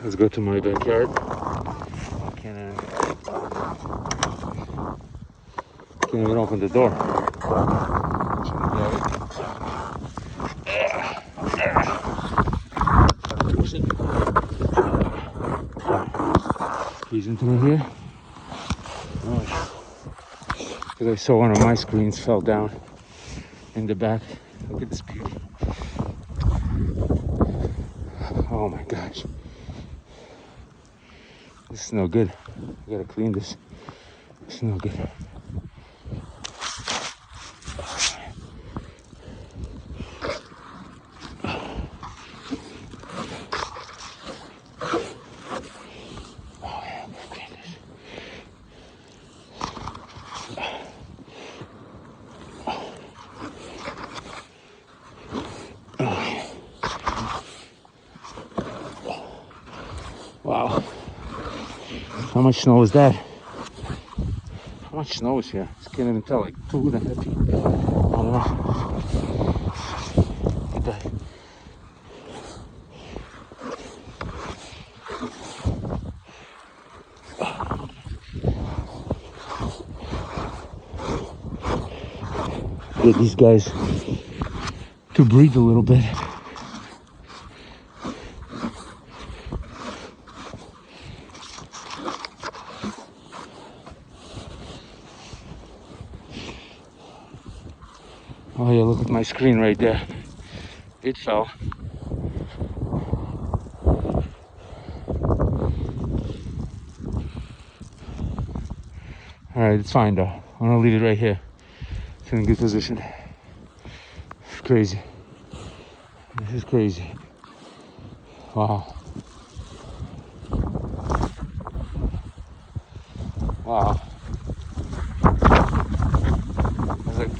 Let's go to my backyard. Can't even open the door. Squeezing through here. Because I saw one of my screens fell down in the back. Look at this beauty. Oh my gosh. This is no good. I gotta clean this. It's no good. Wow. How much snow is that? How much snow is here? I can't even tell, like 2.5 feet. I don't know. Look at that. Get these guys to breathe a little bit. Oh yeah, look at my screen right there. It fell. Alright, it's fine though. I'm gonna leave it right here. It's in a good position. It's crazy. This is crazy. Wow. Wow. It's like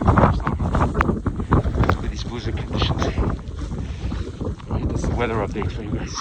these blizzard conditions. Alright, that's the weather update for you guys.